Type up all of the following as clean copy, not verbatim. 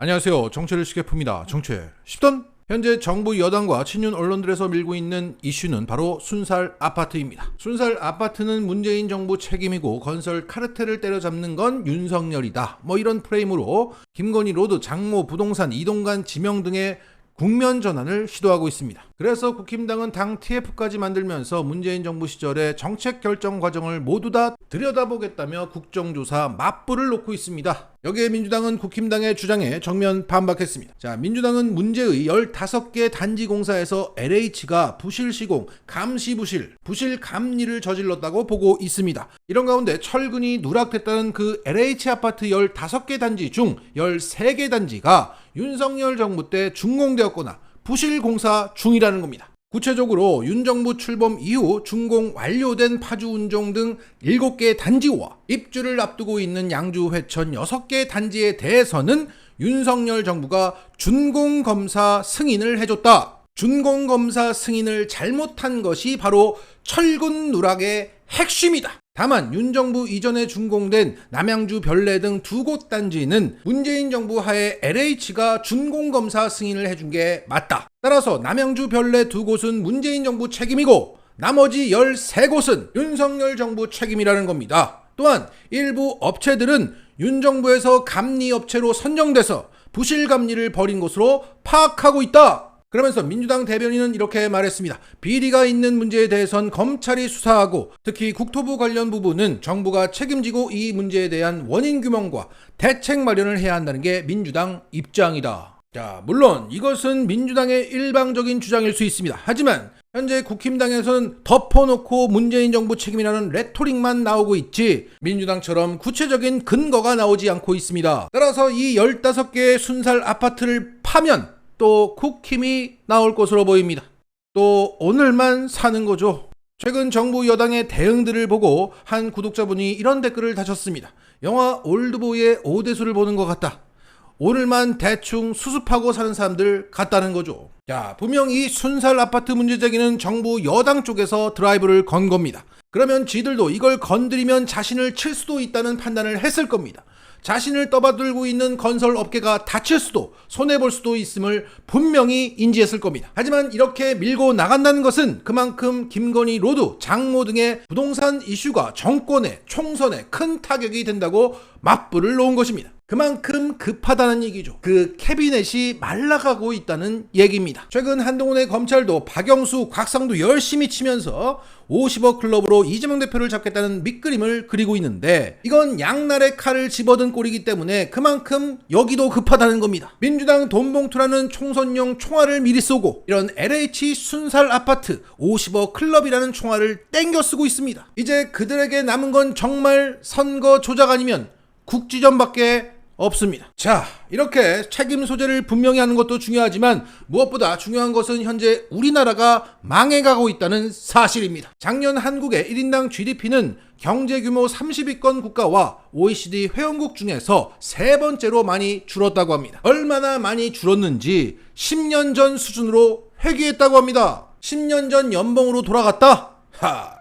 안녕하세요. 정치를 쉽게 풉니다. 정치 쉽던. 현재 정부 여당과 친윤 언론들에서 밀고 있는 이슈는 바로 순살 아파트입니다. 순살 아파트는 문재인 정부 책임이고 건설 카르텔을 때려잡는 건 윤석열이다. 이런 프레임으로 김건희 로드, 장모 부동산, 이동관 지명 등의 국면 전환을 시도하고 있습니다. 그래서 국힘당은 당 TF까지 만들면서 문재인 정부 시절의 정책 결정 과정을 모두 다 들여다보겠다며 국정조사 맞불을 놓고 있습니다. 여기에 민주당은 국힘당의 주장에 정면 반박했습니다. 자, 민주당은 문제의 15개 단지 공사에서 LH가 부실 시공, 감시 부실 감리를 저질렀다고 보고 있습니다. 이런 가운데 철근이 누락됐다는 그 LH 아파트 15개 단지 중 13개 단지가 윤석열 정부 때 준공되었거나 부실 공사 중이라는 겁니다. 구체적으로 윤 정부 출범 이후 준공 완료된 파주 운정 등 7개 단지와 입주를 앞두고 있는 양주 회천 6개 단지에 대해서는 윤석열 정부가 준공검사 승인을 해줬다. 준공검사 승인을 잘못한 것이 바로 철근 누락의 핵심이다. 다만 윤 정부 이전에 준공된 남양주 별내 등 2곳 단지는 문재인 정부 하에 LH가 준공검사 승인을 해준 게 맞다. 따라서 남양주 별내 2곳은 문재인 정부 책임이고 나머지 13곳은 윤석열 정부 책임이라는 겁니다. 또한 일부 업체들은 윤 정부에서 감리업체로 선정돼서 부실 감리를 벌인 것으로 파악하고 있다. 그러면서 민주당 대변인은 이렇게 말했습니다. 비리가 있는 문제에 대해선 검찰이 수사하고 특히 국토부 관련 부분은 정부가 책임지고 이 문제에 대한 원인 규명과 대책 마련을 해야 한다는 게 민주당 입장이다. 자, 물론 이것은 민주당의 일방적인 주장일 수 있습니다. 하지만 현재 국힘당에서는 덮어놓고 문재인 정부 책임이라는 레토릭만 나오고 있지 민주당처럼 구체적인 근거가 나오지 않고 있습니다. 따라서 이 15개의 순살 아파트를 파면 또 국힘이 나올 것으로 보입니다. 또 오늘만 사는 거죠. 최근 정부 여당의 대응들을 보고 한 구독자분이 이런 댓글을 다셨습니다. 영화 올드보이의 오대수를 보는 것 같다. 오늘만 대충 수습하고 사는 사람들 같다는 거죠. 자, 분명 이 순살 아파트 문제 제기는 정부 여당 쪽에서 드라이브를 건 겁니다. 그러면 쥐들도 이걸 건드리면 자신을 칠 수도 있다는 판단을 했을 겁니다. 자신을 떠받들고 있는 건설업계가 다칠 수도 손해볼 수도 있음을 분명히 인지했을 겁니다. 하지만 이렇게 밀고 나간다는 것은 그만큼 김건희 로드, 장모 등의 부동산 이슈가 정권에, 총선에 큰 타격이 된다고 맞불을 놓은 것입니다. 그만큼 급하다는 얘기죠. 그 캐비넷이 말라가고 있다는 얘기입니다. 최근 한동훈의 검찰도 박영수, 곽상도 열심히 치면서 50억 클럽으로 이재명 대표를 잡겠다는 밑그림을 그리고 있는데 이건 양날의 칼을 집어든 꼴이기 때문에 그만큼 여기도 급하다는 겁니다. 민주당 돈봉투라는 총선용 총알을 미리 쏘고 이런 LH 순살 아파트 50억 클럽이라는 총알을 땡겨 쓰고 있습니다. 이제 그들에게 남은 건 정말 선거 조작 아니면 국지전밖에 없습니다. 자, 이렇게 책임 소재를 분명히 하는 것도 중요하지만 무엇보다 중요한 것은 현재 우리나라가 망해가고 있다는 사실입니다. 작년 한국의 1인당 GDP는 경제 규모 30위권 국가와 OECD 회원국 중에서 3번째로 많이 줄었다고 합니다. 얼마나 많이 줄었는지 10년 전 수준으로 회귀했다고 합니다. 10년 전 연봉으로 돌아갔다?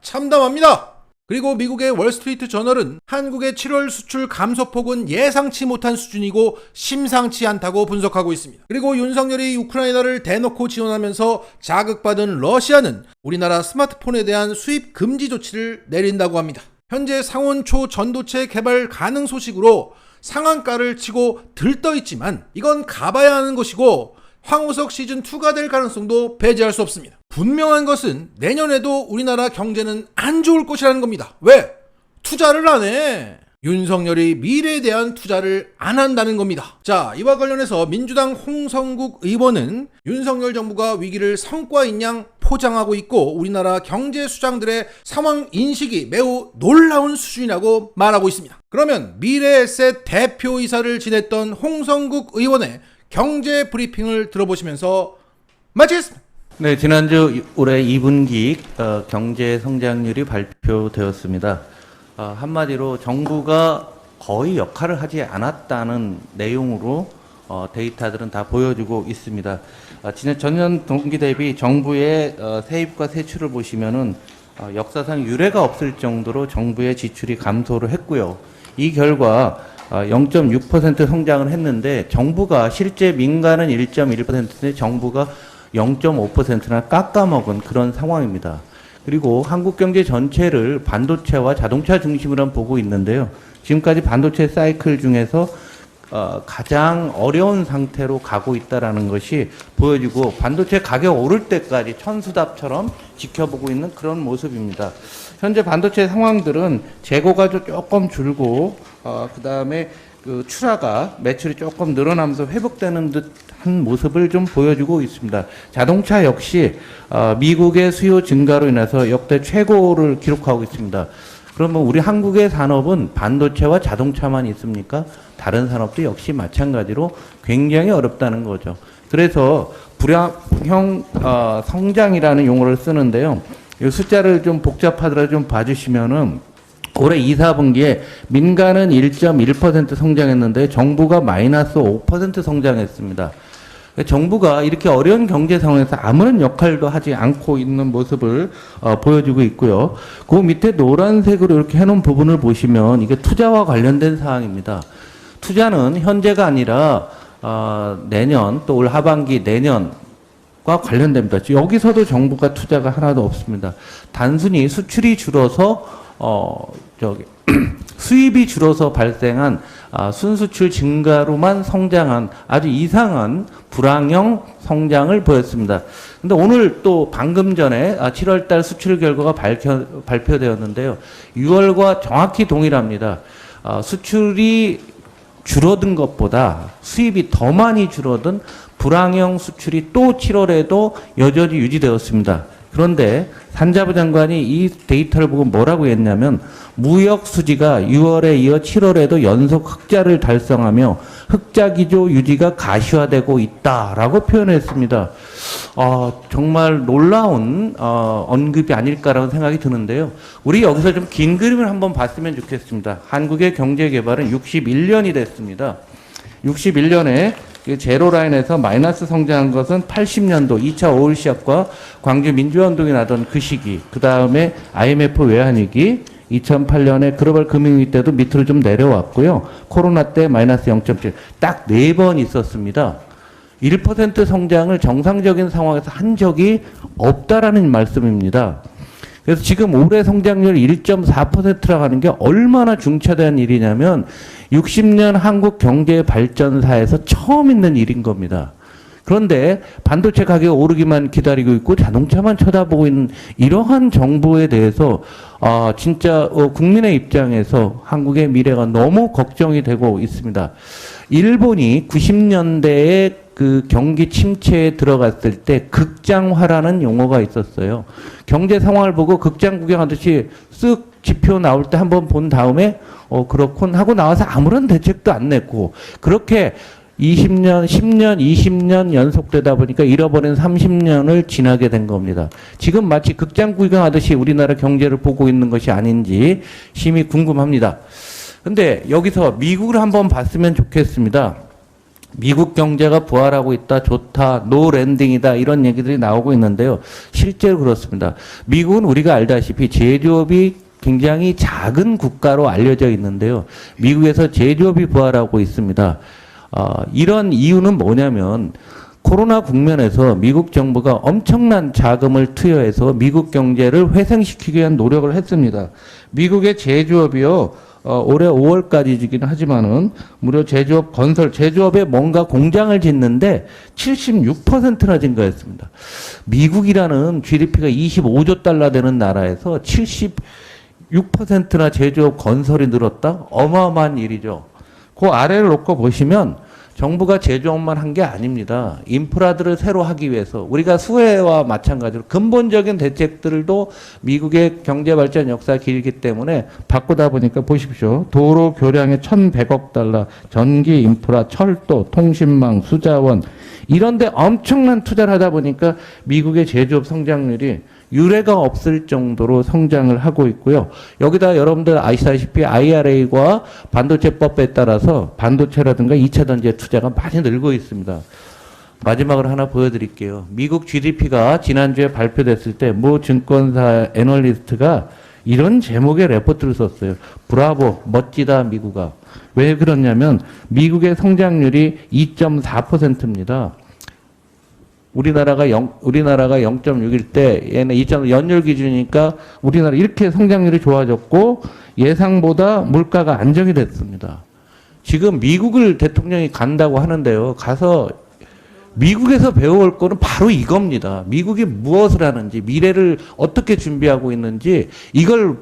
참담합니다. 그리고 미국의 월스트리트 저널은 한국의 7월 수출 감소폭은 예상치 못한 수준이고 심상치 않다고 분석하고 있습니다. 그리고 윤석열이 우크라이나를 대놓고 지원하면서 자극받은 러시아는 우리나라 스마트폰에 대한 수입 금지 조치를 내린다고 합니다. 현재 상온초 전도체 개발 가능 소식으로 상한가를 치고 들떠있지만 이건 가봐야 하는 것이고 황우석 시즌2가 될 가능성도 배제할 수 없습니다. 분명한 것은 내년에도 우리나라 경제는 안 좋을 것이라는 겁니다. 왜? 투자를 안 해. 윤석열이 미래에 대한 투자를 안 한다는 겁니다. 자, 이와 관련해서 민주당 홍성국 의원은 윤석열 정부가 위기를 성과인 양 포장하고 있고 우리나라 경제 수장들의 상황 인식이 매우 놀라운 수준이라고 말하고 있습니다. 그러면 미래에셋 대표이사를 지냈던 홍성국 의원의 경제 브리핑을 들어보시면서 마치겠습니다. 네, 지난주 올해 2분기 경제 성장률이 발표되었습니다. 한마디로 정부가 거의 역할을 하지 않았다는 내용으로 데이터들은 다 보여주고 있습니다. 지난 전년 동기 대비 정부의 세입과 세출을 보시면은 역사상 유례가 없을 정도로 정부의 지출이 감소를 했고요. 이 결과 0.6% 성장을 했는데 정부가 실제 민간은 1.1%인데 정부가 0.5%나 깎아먹은 그런 상황입니다. 그리고 한국 경제 전체를 반도체와 자동차 중심으로 보고 있는데요. 지금까지 반도체 사이클 중에서 가장 어려운 상태로 가고 있다라는 것이 보여지고 반도체 가격 오를 때까지 천수답처럼 지켜보고 있는 그런 모습입니다. 현재 반도체 상황들은 재고가 조금 줄고 그다음에 그 출하가 매출이 조금 늘어나면서 회복되는 듯한 모습을 좀 보여주고 있습니다. 자동차 역시 미국의 수요 증가로 인해서 역대 최고를 기록하고 있습니다. 그러면 우리 한국의 산업은 반도체와 자동차만 있습니까? 다른 산업도 역시 마찬가지로 굉장히 어렵다는 거죠. 그래서 불황형 성장이라는 용어를 쓰는데요. 이 숫자를 좀 복잡하더라도 좀 봐주시면은 올해 2, 4분기에 민간은 1.1% 성장했는데 정부가 마이너스 5% 성장했습니다. 정부가 이렇게 어려운 경제 상황에서 아무런 역할도 하지 않고 있는 모습을 보여주고 있고요. 그 밑에 노란색으로 이렇게 해놓은 부분을 보시면 이게 투자와 관련된 사항입니다. 투자는 현재가 아니라 내년 또 올 하반기 내년과 관련됩니다. 여기서도 정부가 투자가 하나도 없습니다. 단순히 수출이 줄어서 수입이 줄어서 발생한 순수출 증가로만 성장한 아주 이상한 불황형 성장을 보였습니다. 근데 오늘 또 방금 전에 7월달 수출 결과가 발표되었는데요. 6월과 정확히 동일합니다. 수출이 줄어든 것보다 수입이 더 많이 줄어든 불황형 수출이 또 7월에도 여전히 유지되었습니다. 그런데 산자부 장관이 이 데이터를 보고 뭐라고 했냐면 무역 수지가 6월에 이어 7월에도 연속 흑자를 달성하며 흑자 기조 유지가 가시화되고 있다라고 표현했습니다. 정말 놀라운 언급이 아닐까라는 생각이 드는데요. 우리 여기서 좀 긴 그림을 한번 봤으면 좋겠습니다. 한국의 경제 개발은 61년이 됐습니다. 61년에 제로라인에서 마이너스 성장한 것은 80년도 2차 오일시합과 광주 민주화운동이 나던 그 시기, 그 다음에 IMF 외환위기, 2008년에 글로벌 금융위기 때도 밑으로 좀 내려왔고요. 코로나 때 마이너스 0.7, 딱 4번 있었습니다. 1% 성장을 정상적인 상황에서 한 적이 없다라는 말씀입니다. 그래서 지금 올해 성장률 1.4%라고 하는 게 얼마나 중차대한 일이냐면 60년 한국 경제 발전사에서 처음 있는 일인 겁니다. 그런데 반도체 가격이 오르기만 기다리고 있고 자동차만 쳐다보고 있는 이러한 정부에 대해서 진짜 국민의 입장에서 한국의 미래가 너무 걱정이 되고 있습니다. 일본이 90년대에 그 경기 침체에 들어갔을 때 극장화라는 용어가 있었어요. 경제 상황을 보고 극장 구경하듯이 쓱 지표 나올 때 한번 본 다음에 그렇군 하고 나와서 아무런 대책도 안 냈고 그렇게 20년, 10년, 20년 연속되다 보니까 잃어버린 30년을 지나게 된 겁니다. 지금 마치 극장 구경하듯이 우리나라 경제를 보고 있는 것이 아닌지 심히 궁금합니다. 근데 여기서 미국을 한번 봤으면 좋겠습니다. 미국 경제가 부활하고 있다, 좋다, 노 랜딩이다 이런 얘기들이 나오고 있는데요. 실제로 그렇습니다. 미국은 우리가 알다시피 제조업이 굉장히 작은 국가로 알려져 있는데요. 미국에서 제조업이 부활하고 있습니다. 이런 이유는 뭐냐면 코로나 국면에서 미국 정부가 엄청난 자금을 투여해서 미국 경제를 회생시키기 위한 노력을 했습니다. 미국의 제조업이요. 올해 5월까지이긴 하지만은 무려 제조업 건설, 제조업에 뭔가 공장을 짓는데 76%나 증가했습니다. 미국이라는 GDP가 25조 달러 되는 나라에서 76%나 제조업 건설이 늘었다? 어마어마한 일이죠. 그 아래를 놓고 보시면 정부가 제조업만 한 게 아닙니다. 인프라들을 새로 하기 위해서 우리가 수혜와 마찬가지로 근본적인 대책들도 미국의 경제발전 역사가 길기 때문에 바꾸다 보니까 보십시오. 도로 교량에 1,100억 달러, 전기 인프라, 철도, 통신망, 수자원 이런 데 엄청난 투자를 하다 보니까 미국의 제조업 성장률이 유례가 없을 정도로 성장을 하고 있고요. 여기다 여러분들 아시다시피 IRA과 반도체법에 따라서 반도체라든가 2차 전지의 투자가 많이 늘고 있습니다. 마지막으로 하나 보여드릴게요. 미국 GDP가 지난주에 발표됐을 때 모 증권사 애널리스트가 이런 제목의 레포트를 썼어요. 브라보, 멋지다 미국아. 왜 그러냐면 미국의 성장률이 2.4%입니다. 우리나라가 0.6일 때 얘는 2.5 연율 기준이니까 우리나라 이렇게 성장률이 좋아졌고 예상보다 물가가 안정이 됐습니다. 지금 미국을 대통령이 간다고 하는데요. 가서 미국에서 배워올 거는 바로 이겁니다. 미국이 무엇을 하는지, 미래를 어떻게 준비하고 있는지 이걸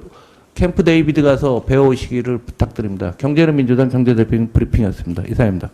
캠프 데이비드 가서 배워오시기를 부탁드립니다. 경제는 민주당 경제대표 브리핑이었습니다. 이상입니다.